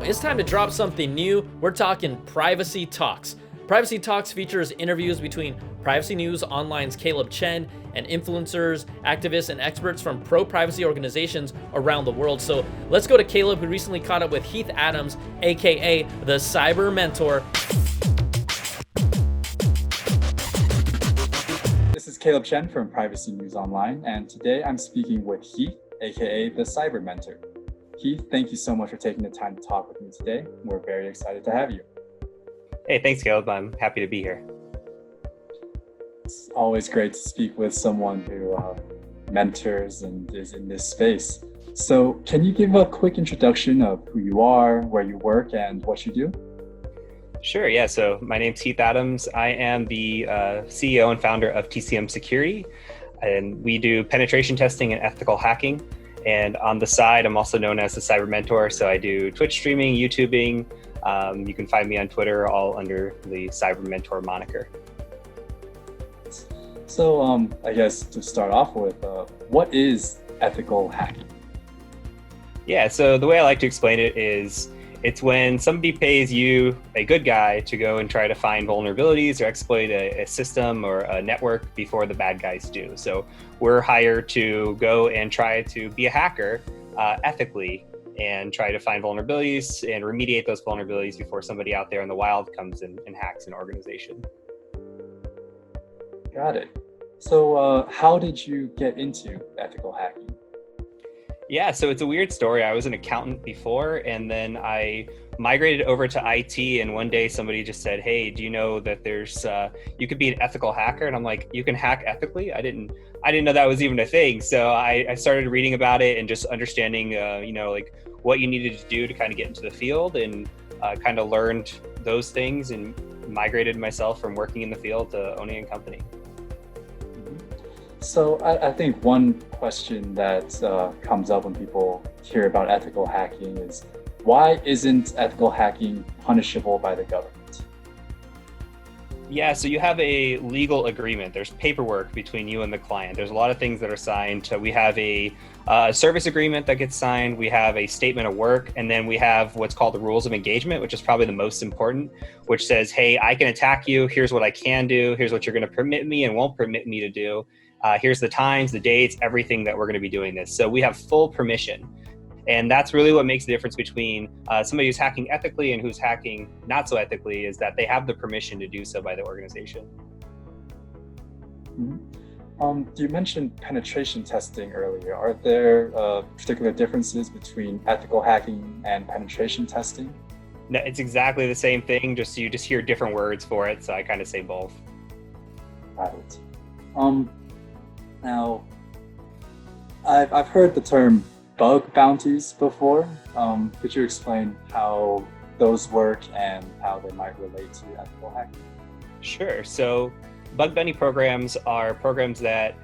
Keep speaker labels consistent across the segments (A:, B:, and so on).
A: It's time to drop something new. We're talking Privacy Talks. Privacy Talks features interviews between Privacy News Online's Caleb Chen and influencers, activists, and experts from pro-privacy organizations around the world. So let's go to Caleb, who recently caught up with Heath Adams, aka TheCyberMentor.
B: This is Caleb Chen from Privacy News Online, and today I'm speaking with Heath, aka TheCyberMentor. Heath, thank you so much for taking the time to talk with me today. We're very excited to have you.
C: Hey, thanks, Caleb. I'm happy to be here.
B: It's always great to speak with someone who mentors and is in this space. So can you give a quick introduction of who you are, where you work, and what you do?
C: Sure, yeah. So my name's Heath Adams. I am the CEO and founder of TCM Security, and we do penetration testing and ethical hacking. And on the side, I'm also known as the CyberMentor. So I do Twitch streaming, YouTubing. You can find me on Twitter, all under the CyberMentor moniker.
B: So I guess to start off with, what is ethical hacking?
C: Yeah, so the way I like to explain it is it's when somebody pays you, a good guy, to go and try to find vulnerabilities or exploit a system or a network before the bad guys do. So we're hired to go and try to be a hacker ethically and try to find vulnerabilities and remediate those vulnerabilities before somebody out there in the wild comes in and hacks an organization.
B: Got it. So how did you get into ethical hacking?
C: Yeah, so it's a weird story. I was an accountant before, and then I migrated over to IT, and one day somebody just said, hey, do you know that there's, you could be an ethical hacker? And I'm like, you can hack ethically? I didn't know that was even a thing. So I started reading about it and just understanding, like what you needed to do to kind of get into the field, and kind of learned those things and migrated myself from working in the field to owning a company.
B: So I think one question that comes up when people hear about ethical hacking is, why isn't ethical hacking punishable by the government?
C: Yeah, so you have a legal agreement. There's paperwork between you and the client. There's a lot of things that are signed. We have a service agreement that gets signed. We have a statement of work, and then we have what's called the rules of engagement, which is probably the most important, which says, hey, I can attack you. Here's what I can do. Here's what you're going to permit me and won't permit me to do. Here's the times, the dates, everything that we're going to be doing this. So we have full permission. And that's really what makes the difference between somebody who's hacking ethically and who's hacking not so ethically, is that they have the permission to do so by the organization.
B: Mm-hmm. You mentioned penetration testing earlier. Are there particular differences between ethical hacking and penetration testing?
C: No, it's exactly the same thing, just you just hear different words for it. So I kind of say both.
B: Got it. Now, I've heard the term bug bounties before. Could you explain how those work and how they might relate to ethical hacking?
C: Sure. So bug bounty programs are programs that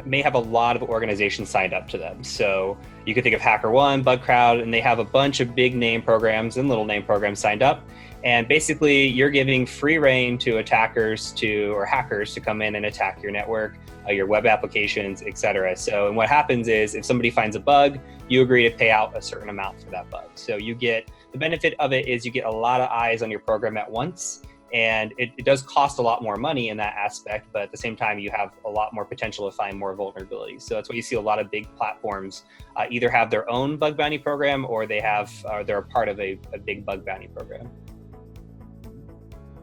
C: may have a lot of organizations signed up to them. So you could think of HackerOne, BugCrowd, and they have a bunch of big name programs and little name programs signed up. And basically, you're giving free reign to attackers or hackers to come in and attack your network, your web applications, et cetera. So, and what happens is, if somebody finds a bug, you agree to pay out a certain amount for that bug. So you get, the benefit of it is you get a lot of eyes on your program at once. And it does cost a lot more money in that aspect, but at the same time, you have a lot more potential to find more vulnerabilities. So that's why you see a lot of big platforms either have their own bug bounty program, or they're a part of a big bug bounty program.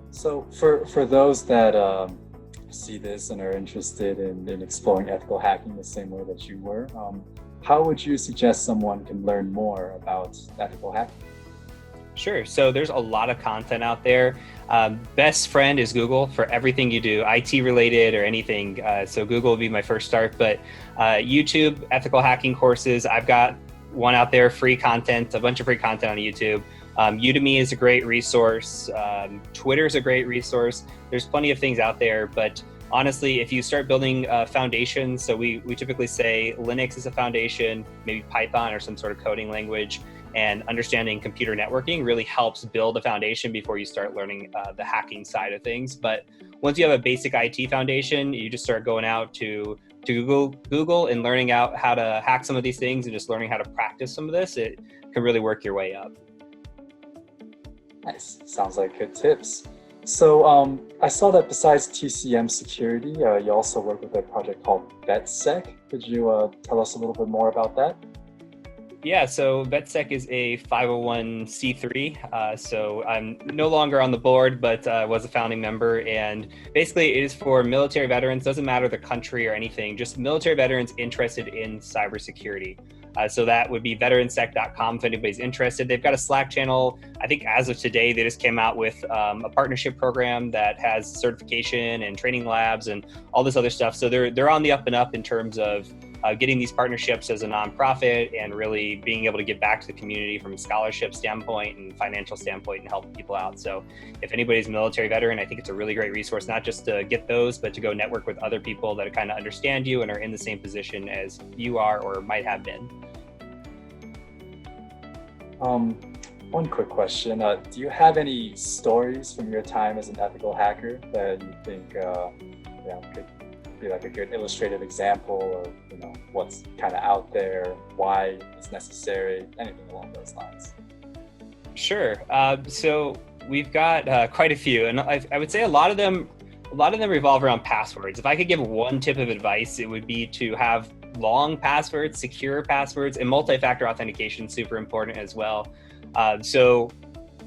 B: So for those that see this and are interested in exploring ethical hacking the same way that you were, how would you suggest someone can learn more about ethical hacking?
C: Sure. So there's a lot of content out there. Best friend is Google for everything you do, IT related or anything. So Google would be my first start, but YouTube, ethical hacking courses. I've got one out there, free content, a bunch of free content on YouTube. Udemy is a great resource. Twitter is a great resource. There's plenty of things out there, but honestly, if you start building foundations, so we typically say Linux is a foundation, maybe Python or some sort of coding language, and understanding computer networking really helps build a foundation before you start learning the hacking side of things. But once you have a basic IT foundation, you just start going out to Google and learning out how to hack some of these things and just learning how to practice some of this. It can really work your way up.
B: Nice. Sounds like good tips. So I saw that besides TCM security, you also work with a project called VetSec. Could you tell us a little bit more about that?
C: Yeah, so VetSec is a 501c3. So I'm no longer on the board, but was a founding member. And basically, it is for military veterans. Doesn't matter the country or anything. Just military veterans interested in cybersecurity. So that would be veteransec.com if anybody's interested. They've got a Slack channel. I think as of today, they just came out with a partnership program that has certification and training labs and all this other stuff. So they're on the up and up in terms of getting these partnerships as a nonprofit and really being able to give back to the community from a scholarship standpoint and financial standpoint and help people out. So if anybody's a military veteran, I think it's a really great resource, not just to get those, but to go network with other people that kind of understand you and are in the same position as you are or might have been.
B: One quick question. Do you have any stories from your time as an ethical hacker that you think could be like a good illustrative example of what's kind of out there, why it's necessary, anything along those lines?
C: Sure. So we've got quite a few, and I would say a lot of them revolve around passwords. If I could give one tip of advice, it would be to have long passwords, secure passwords, and multi-factor authentication is super important as well. So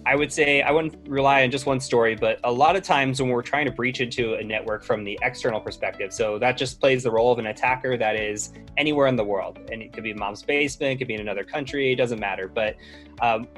C: I would say I wouldn't rely on just one story, but a lot of times when we're trying to breach into a network from the external perspective, so that just plays the role of an attacker that is anywhere in the world. And it could be mom's basement, it could be in another country, it doesn't matter. But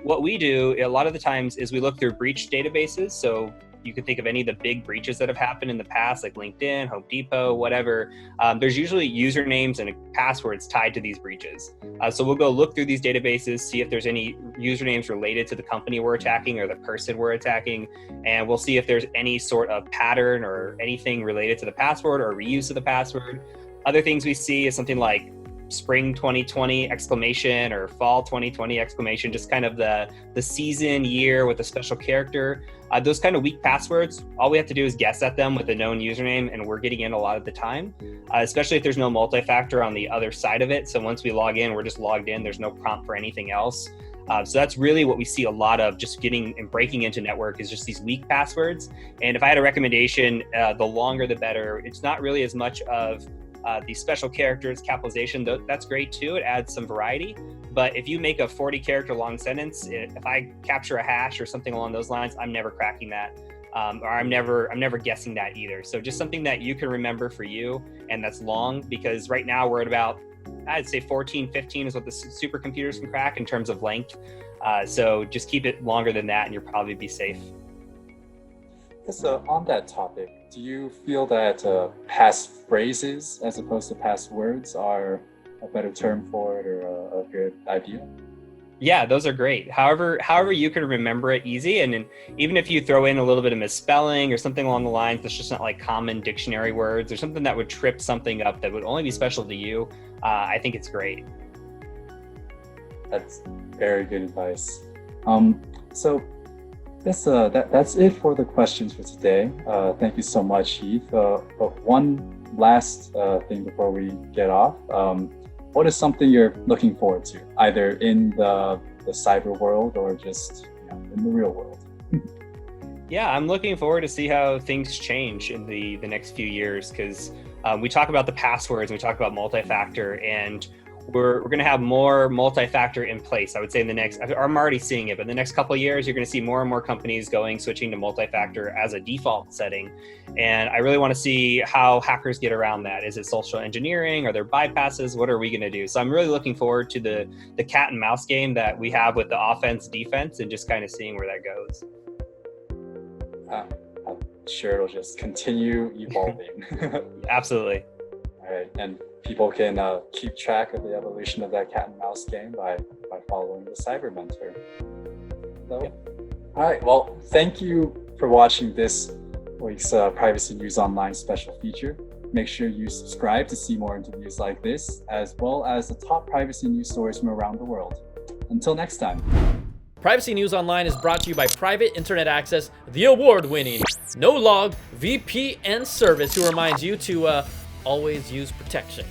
C: what we do a lot of the times is we look through breach databases. So you can think of any of the big breaches that have happened in the past, like LinkedIn, Home Depot, whatever. There's usually usernames and passwords tied to these breaches. So we'll go look through these databases, see if there's any usernames related to the company we're attacking or the person we're attacking. And we'll see if there's any sort of pattern or anything related to the password or reuse of the password. Other things we see is something like spring 2020 exclamation or fall 2020 exclamation, just kind of the season, year with a special character. Those kind of weak passwords, all we have to do is guess at them with a known username, and we're getting in a lot of the time, especially if there's no multi-factor on the other side of it. So once we log in, we're just logged in. There's no prompt for anything else. So that's really what we see a lot of, just getting and breaking into network, is just these weak passwords. And if I had a recommendation, the longer the better. It's not really as much of these special characters, capitalization, that's great too. It adds some variety. But if you make a 40 character long sentence, if I capture a hash or something along those lines, I'm never cracking that. Or I'm never guessing that either. So just something that you can remember for you, and that's long, because right now we're at about, I'd say 14, 15 is what the supercomputers can crack in terms of length. So just keep it longer than that and you'll probably be safe.
B: So on that topic, do you feel that passphrases as opposed to passwords are a better term for it, or a good idea?
C: Yeah, those are great. However you can remember it easy. And then even if you throw in a little bit of misspelling or something along the lines that's just not like common dictionary words or something that would trip something up that would only be special to you, I think it's great.
B: That's very good advice. So that's it for the questions for today. Thank you so much, Heath. But one last thing before we get off. What is something you're looking forward to, either in the cyber world or just in the real world?
C: Yeah, I'm looking forward to see how things change in the next few years, because we talk about the passwords, we talk about multi-factor, and we're going to have more multi-factor in place. I would say I'm already seeing it, but in the next couple of years, you're going to see more and more companies switching to multi-factor as a default setting. And I really want to see how hackers get around that. Is it social engineering? Are there bypasses? What are we going to do? So I'm really looking forward to the cat and mouse game that we have with the offense, defense, and just kind of seeing where that goes.
B: I'm sure it'll just continue evolving.
C: Absolutely.
B: All right, and people can keep track of the evolution of that cat and mouse game by following the TheCyberMentor. So, yep. All right, well, thank you for watching this week's Privacy News Online special feature. Make sure you subscribe to see more interviews like this, as well as the top privacy news stories from around the world. Until next time.
A: Privacy News Online is brought to you by Private Internet Access, the award-winning no-log VPN service, who reminds you to always use protection.